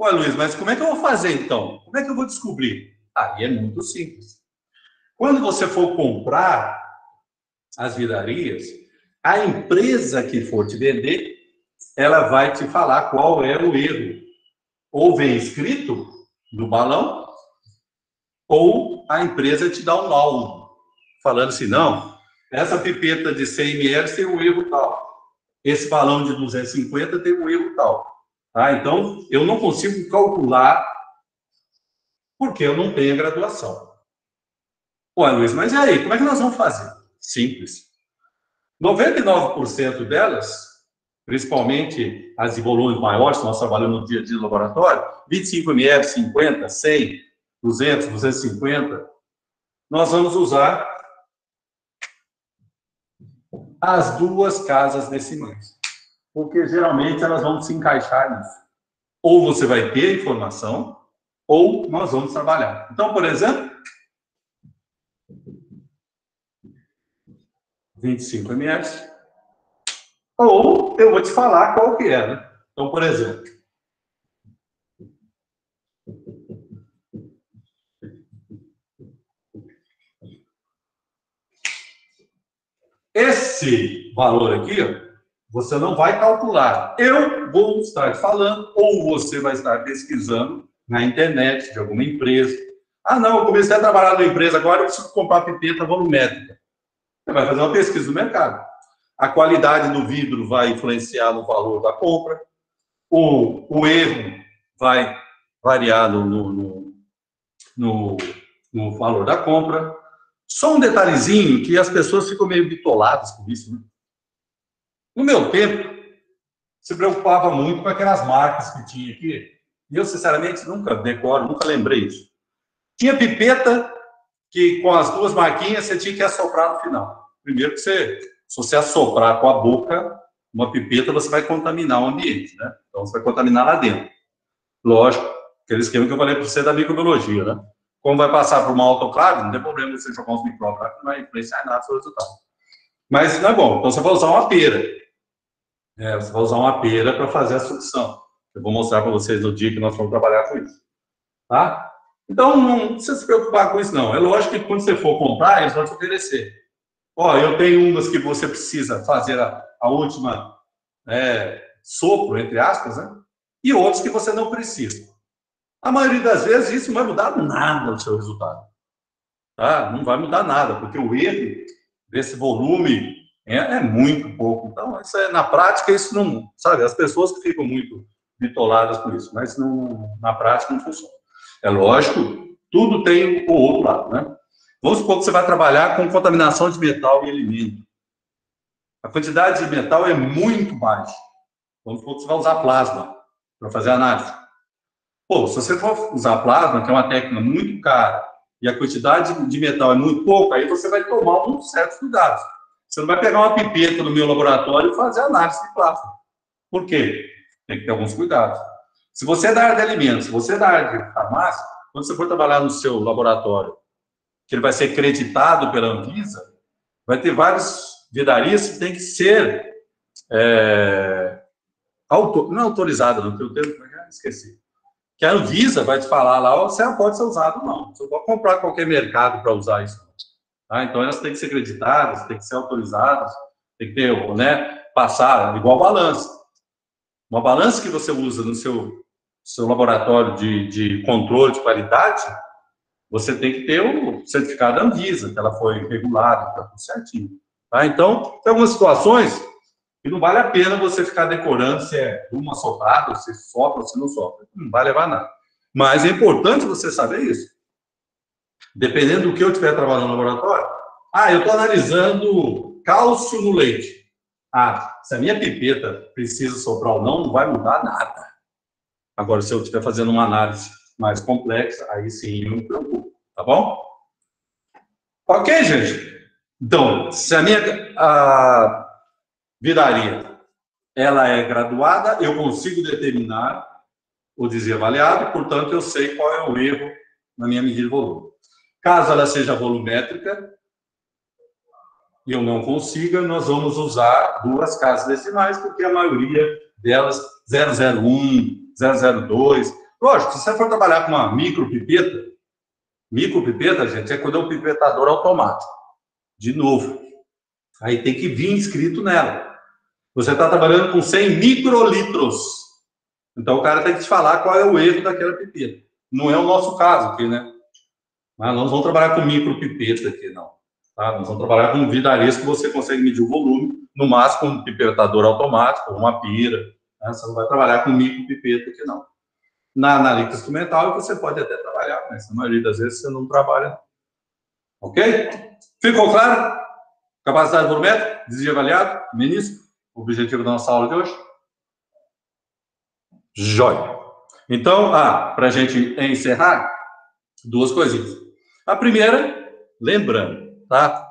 Ué, Luiz, mas como é que eu vou fazer, então? Como é que eu vou descobrir? Aí é muito simples. Quando você for comprar as vidrarias, a empresa que for te vender, ela vai te falar qual é o erro. Ou vem escrito no balão, ou a empresa te dá um laudo, falando assim, não, essa pipeta de 100 ml tem um erro tal. Esse balão de 250 tem um erro tal. Tá? Então, eu não consigo calcular porque eu não tenho graduação. Ué, Luiz, mas e aí, como é que nós vamos fazer? Simples. 99% delas, principalmente as de volumes maiores, que nós trabalhamos no dia a dia do laboratório, 25 ml, 50, 100, 200, 250, nós vamos usar as duas casas decimais. Porque geralmente elas vão se encaixar nisso. Ou você vai ter informação, ou nós vamos trabalhar. Então, por exemplo, 25 ml, ou eu vou te falar qual que é, né? Então, por exemplo, esse valor aqui, ó, você não vai calcular. Eu vou estar falando, ou você vai estar pesquisando na internet de alguma empresa. Ah, não, eu comecei a trabalhar na empresa, agora eu preciso comprar pipeta volumétrica. Você vai fazer uma pesquisa no mercado. A qualidade do vidro vai influenciar no valor da compra. O erro vai variar no valor da compra. Só um detalhezinho que as pessoas ficam meio bitoladas com isso, né? No meu tempo, se preocupava muito com aquelas marcas que tinha aqui. E eu, sinceramente, nunca decoro, nunca lembrei isso. Tinha pipeta que, com as duas marquinhas, você tinha que assoprar no final. Primeiro que se você assoprar com a boca uma pipeta, você vai contaminar o ambiente, né? Então, você vai contaminar lá dentro. Lógico, aquele esquema que eu falei para você da microbiologia, né? Como vai passar por uma autoclave, não tem problema você jogar uns micróbios lá, que não vai influenciar nada sobre o resultado. Mas não é bom. Então, você vai usar uma pera. Você vai usar uma pera para fazer a sucção. Eu vou mostrar para vocês no dia que nós vamos trabalhar com isso. Tá? Então, não precisa se preocupar com isso, não. É lógico que quando você for comprar, eles vão te oferecer. Ó, eu tenho umas que você precisa fazer a última sopro, entre aspas, né? E outros que você não precisa. A maioria das vezes, isso não vai mudar nada no seu resultado. Tá? Não vai mudar nada, porque o erro desse volume é muito pouco. Então, isso na prática, isso não... Sabe, as pessoas que ficam muito bitoladas com isso, mas não, na prática não funciona. É lógico, tudo tem o outro lado, né? Vamos supor que você vai trabalhar com contaminação de metal em alimento. A quantidade de metal é muito baixa. Vamos supor que você vai usar plasma para fazer análise. Pô, se você for usar plasma, que é uma técnica muito cara, e a quantidade de metal é muito pouco, aí você vai tomar uns certos cuidados. Você não vai pegar uma pipeta no meu laboratório e fazer análise de plasma. Por quê? Tem que ter alguns cuidados. Se você é da área de alimentos, se você é da área de farmácia, quando você for trabalhar no seu laboratório, que ele vai ser creditado pela Anvisa, vai ter vários vidrarias que tem que ser não é autorizado, não, tem o termo, esqueci. Que a Anvisa vai te falar lá, você não pode ser usado, não. Você não pode comprar qualquer mercado para usar isso. Tá? Então, elas têm que ser creditadas, têm que ser autorizadas, tem que ter, né, passar, igual balança. Uma balança que você usa no seu laboratório de controle de qualidade, você tem que ter o certificado da Anvisa, que ela foi regulada, está tudo certinho. Tá? Então, tem algumas situações que não vale a pena você ficar decorando se é uma soprada, se sopra ou se não sopra. Não vai levar nada. Mas é importante você saber isso. Dependendo do que eu estiver trabalhando no laboratório, eu estou analisando cálcio no leite. Se a minha pipeta precisa soprar ou não vai mudar nada. Agora, se eu estiver fazendo uma análise mais complexa, aí sim eu me preocupo, tá bom? Ok, gente? Então, se a minha vidraria ela é graduada, eu consigo determinar o desvio avaliado, portanto, eu sei qual é o erro na minha medida de volume. Caso ela seja volumétrica, e eu não consiga, nós vamos usar duas casas decimais, porque a maioria delas 001, 002. Lógico, se você for trabalhar com uma micropipeta, gente, é quando é um pipetador automático. De novo, aí tem que vir escrito nela. Você está trabalhando com 100 microlitros. Então o cara tem que te falar qual é o erro daquela pipeta. Não é o nosso caso aqui, né? Mas nós vamos trabalhar com micropipeta aqui, não. Tá? Nós vamos trabalhar com um vidaresco que você consegue medir o volume, no máximo com um pipetador automático, uma pira. Né? Você não vai trabalhar com micropipeta aqui, não. Na analítica instrumental você pode até trabalhar, mas na maioria das vezes você não trabalha. Ok? Ficou claro? Capacidade volumétrica, desvio avaliado, menisco, objetivo da nossa aula de hoje? Jóia! Então, para a gente encerrar, duas coisinhas. A primeira, lembrando, tá?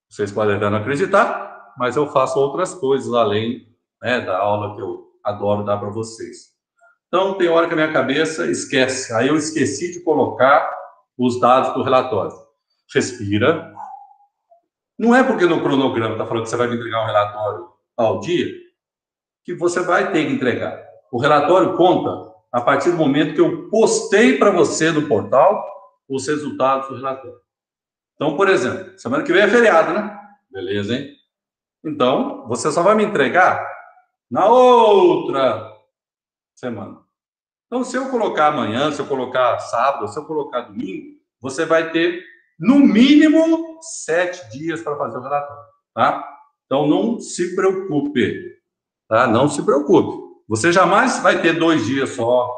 Vocês podem até não acreditar, mas eu faço outras coisas além, né, da aula que eu adoro dar para vocês. Então, tem hora que a minha cabeça esquece. Aí eu esqueci de colocar os dados do relatório. Respira. Não é porque no cronograma está falando que você vai me entregar um relatório ao dia que você vai ter que entregar. O relatório conta a partir do momento que eu postei para você no portal os resultados do relatório. Então, por exemplo, semana que vem é feriado, né? Beleza, hein? Então, você só vai me entregar na outra semana. Então, se eu colocar amanhã, se eu colocar sábado, se eu colocar domingo, você vai ter, no mínimo, 7 dias para fazer o relatório, tá? Então, não se preocupe, tá? Não se preocupe. Você jamais vai ter 2 dias só,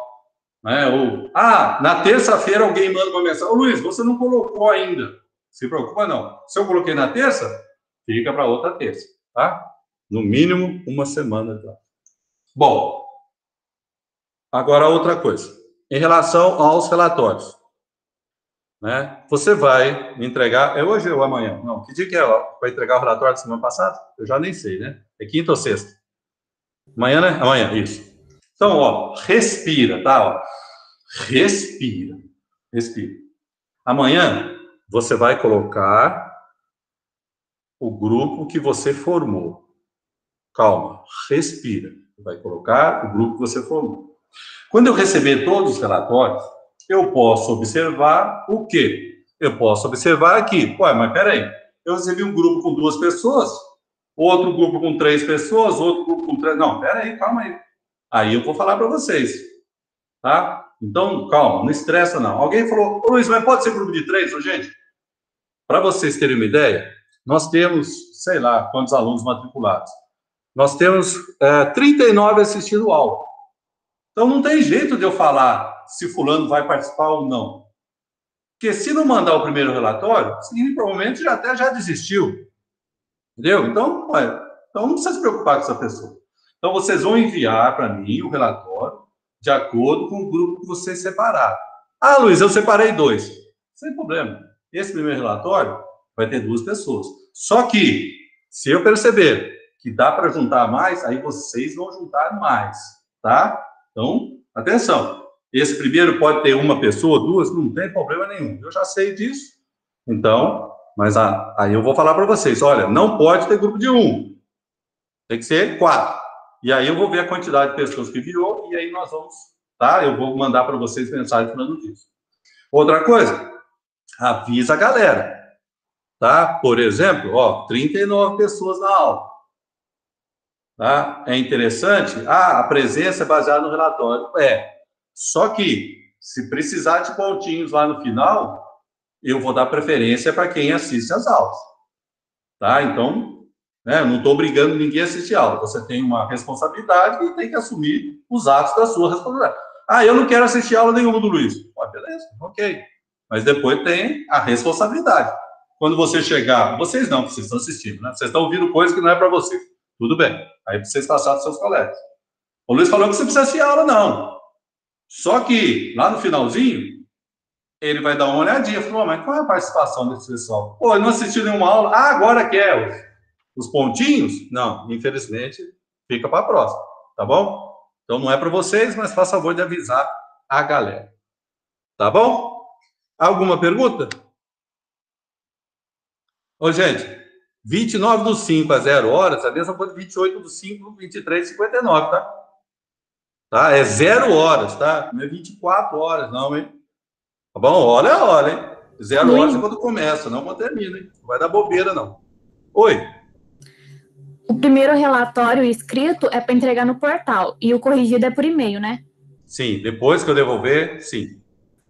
né? Ou, na terça-feira alguém manda uma mensagem. Ô, Luiz, você não colocou ainda. Se preocupa, não. Se eu coloquei na terça, fica para outra terça, tá? No mínimo, uma semana. Tá? Bom, agora outra coisa. Em relação aos relatórios, né? Você vai me entregar, é hoje ou amanhã? Não, que dia que é? Vai entregar o relatório da semana passada? Eu já nem sei, né? É quinta ou sexta? Amanhã, né? Amanhã, isso. Então, respira, tá? Respira. Respira. Amanhã, você vai colocar o grupo que você formou. Calma, respira. Vai colocar o grupo que você formou. Quando eu receber todos os relatórios, eu posso observar o quê? Eu posso observar aqui. Mas peraí, eu recebi um grupo com 2 pessoas, outro grupo com 3 pessoas, outro grupo com 3... Não, peraí, calma aí. Aí eu vou falar para vocês, tá? Então, calma, não estressa não. Alguém falou, Luiz, mas pode ser grupo de 3, gente? Para vocês terem uma ideia, nós temos, sei lá, quantos alunos matriculados. Nós temos 39 assistindo aula. Então, não tem jeito de eu falar se fulano vai participar ou não. Porque se não mandar o primeiro relatório, provavelmente já desistiu. Entendeu? Então, não precisa se preocupar com essa pessoa. Então, vocês vão enviar para mim o relatório de acordo com o grupo que vocês separaram. Luiz, eu separei 2. Sem problema. Esse primeiro relatório vai ter 2 pessoas. Só que, se eu perceber que dá para juntar mais, aí vocês vão juntar mais, tá? Então, atenção. Esse primeiro pode ter 1 pessoa, 2, não tem problema nenhum. Eu já sei disso. Então, mas aí eu vou falar para vocês, olha, não pode ter grupo de 1. Tem que ser 4. E aí eu vou ver a quantidade de pessoas que virou e aí nós vamos, tá? Eu vou mandar para vocês mensagem falando disso. Outra coisa, avisa a galera, tá? Por exemplo, 39 pessoas na aula. Tá? É interessante? A presença é baseada no relatório. Só que, se precisar de pontinhos lá no final, eu vou dar preferência para quem assiste às aulas. Tá? Então, eu não estou obrigando ninguém a assistir a aula. Você tem uma responsabilidade e tem que assumir os atos da sua responsabilidade. Eu não quero assistir aula nenhuma do Luiz. Beleza, ok. Mas depois tem a responsabilidade. Quando você chegar... Vocês não, vocês estão assistindo, né? Vocês estão ouvindo coisa que não é para vocês. Tudo bem. Aí vocês passaram dos seus colegas. O Luiz falou que você precisa assistir a aula, não. Só que, lá no finalzinho, ele vai dar uma olhadinha. Falou, mas qual é a participação desse pessoal? Ele não assistiu nenhuma aula. Agora quer os pontinhos? Não, infelizmente, fica para a próxima. Tá bom? Então, não é para vocês, mas faça favor de avisar a galera. Tá bom? Alguma pergunta? Ô, gente, 29/5 às 0 horas, a mesma coisa de 28/5, 23:59, tá? Tá? É 0 horas, tá? Não é 24 horas, não, hein? Tá bom? Olha a hora, hein? 0 horas é quando começa, não quando termina, hein? Não vai dar bobeira, não. Oi. O primeiro relatório escrito é para entregar no portal e o corrigido é por e-mail, né? Sim, depois que eu devolver, sim.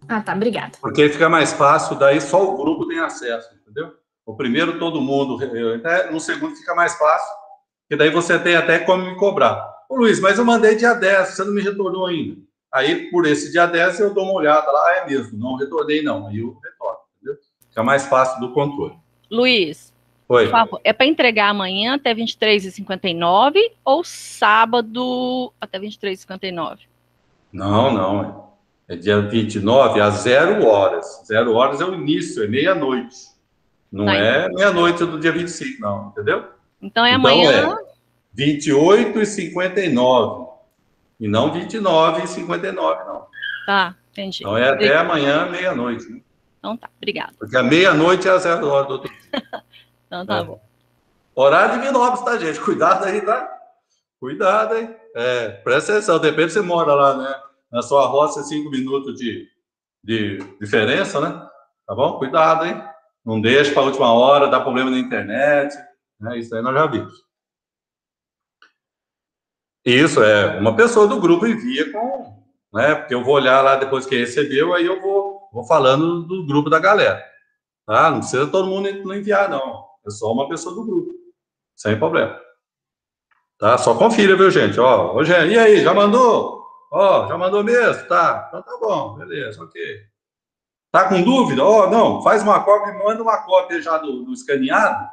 Ah, tá, obrigada. Porque fica mais fácil, daí só o grupo tem acesso, entendeu? O primeiro todo mundo, até no segundo fica mais fácil, porque daí você tem até como me cobrar. Ô Luiz, mas eu mandei dia 10, você não me retornou ainda. Aí, por esse dia 10, eu dou uma olhada lá, é mesmo, não retornei não, aí eu retorno, entendeu? Fica mais fácil do controle. Luiz, Oi. por favor, é para entregar amanhã até 23h59 ou sábado até 23h59? Não. É dia 29 às 0 horas. 0 horas é o início, é meia-noite. Não Tá, é meia-noite do dia 25, não, entendeu? Então é amanhã. É 28h59. E não 29h59, não. Tá, entendi. Então é até amanhã, meia-noite. Né? Então tá, obrigado. Porque a meia-noite é às 0 horas do outro dia. Então tá bom. Horário de Minópolis, tá, gente? Cuidado aí, tá? Cuidado, hein? Presta atenção. De repente você mora lá, né? Na sua roça, 5 minutos de diferença, né? Tá bom? Cuidado, hein? Não deixa para a última hora, dá problema na internet. Né? Isso aí nós já vimos. Isso, uma pessoa do grupo envia com... Né? Porque eu vou olhar lá depois que recebeu, aí eu vou falando do grupo da galera. Tá? Não precisa todo mundo enviar, não. É só uma pessoa do grupo. Sem problema. Tá? Só confira, viu, gente? Ó, gente, e aí, já mandou? Ó, já mandou mesmo? Tá. Então tá bom, beleza, ok. Tá com dúvida? Não, faz uma cópia e manda uma cópia já do escaneado,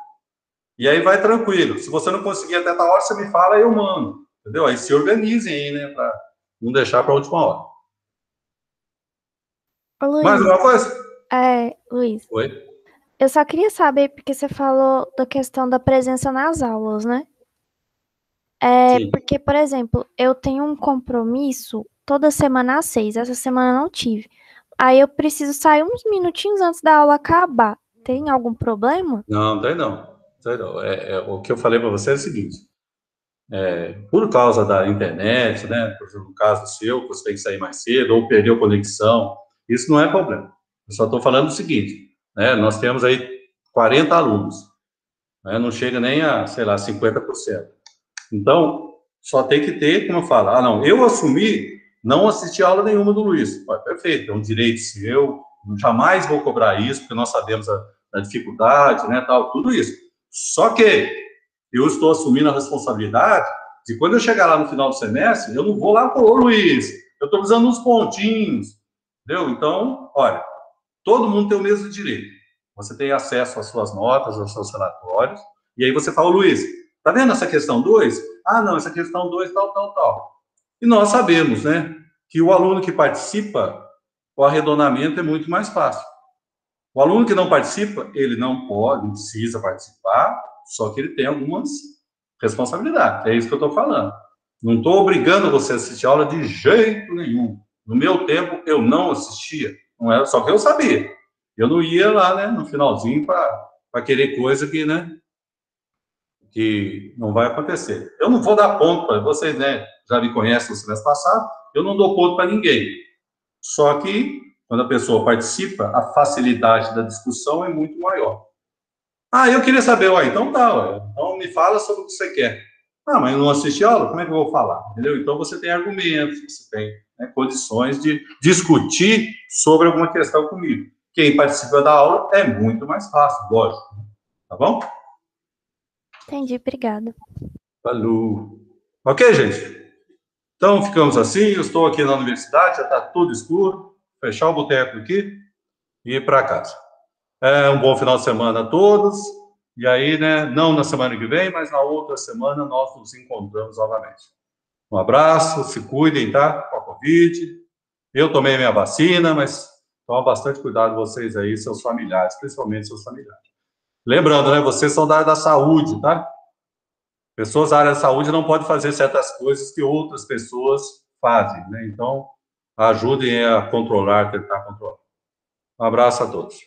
e aí vai tranquilo. Se você não conseguir até tal hora, você me fala e eu mando. Entendeu? Aí se organizem aí, né? Pra não deixar para a última hora. Ô, Luiz, mais uma coisa? Luiz. Oi? Eu só queria saber, porque você falou da questão da presença nas aulas, né? Sim. Porque, por exemplo, eu tenho um compromisso toda semana às 6. Essa semana eu não tive. Aí eu preciso sair uns minutinhos antes da aula acabar. Tem algum problema? Não, tem não. O que eu falei para você é o seguinte. Por causa da internet, né? Por exemplo, no caso seu, que você tem que sair mais cedo ou perdeu conexão, isso não é problema. Eu só estou falando o seguinte, né? Nós temos aí 40 alunos, né? Não chega nem a, sei lá, 50%. Então, só tem que ter, como eu falo, não, eu assumi não assistir aula nenhuma do Luiz. Perfeito, é um direito seu, jamais vou cobrar isso, porque nós sabemos a dificuldade, né, tal, tudo isso. Só que eu estou assumindo a responsabilidade de quando eu chegar lá no final do semestre, eu não vou lá com o Luiz, eu estou usando uns pontinhos, entendeu? Então, olha, todo mundo tem o mesmo direito. Você tem acesso às suas notas, aos seus relatórios, e aí você fala, Luiz, tá vendo essa questão 2? Ah, não, essa questão 2, tal. E nós sabemos, né, que o aluno que participa, o arredondamento é muito mais fácil. O aluno que não participa, ele não pode, não precisa participar, só que ele tem algumas responsabilidades. É isso que eu estou falando. Não estou obrigando você a assistir aula de jeito nenhum. No meu tempo, eu não assistia. Não era só que eu sabia. Eu não ia lá, né, no finalzinho para querer coisa que, né, que não vai acontecer. Eu não vou dar ponto para vocês, né? Já me conhecem no semestre passado, eu não dou ponto para ninguém. Só que, quando a pessoa participa, a facilidade da discussão é muito maior. Ah, eu queria saber, então tá, então me fala sobre o que você quer. Ah, mas eu não assisti a aula, como é que eu vou falar? Entendeu? Então você tem argumentos, você tem, né, condições de discutir sobre alguma questão comigo. Quem participa da aula é muito mais fácil, lógico. Tá bom? Entendi, obrigada. Falou. Ok, gente? Então, ficamos assim. Eu estou aqui na universidade, já está tudo escuro. Fechar o boteco aqui e ir para casa. Um bom final de semana a todos. E aí, né, não na semana que vem, mas na outra semana nós nos encontramos novamente. Um abraço, se cuidem, tá? Com a Covid. Eu tomei minha vacina, mas toma bastante cuidado vocês aí, seus familiares, principalmente seus familiares. Lembrando, né, vocês são da área da saúde, tá? Pessoas da área da saúde não podem fazer certas coisas que outras pessoas fazem, né? Então, ajudem a controlar, tentar controlar. Um abraço a todos.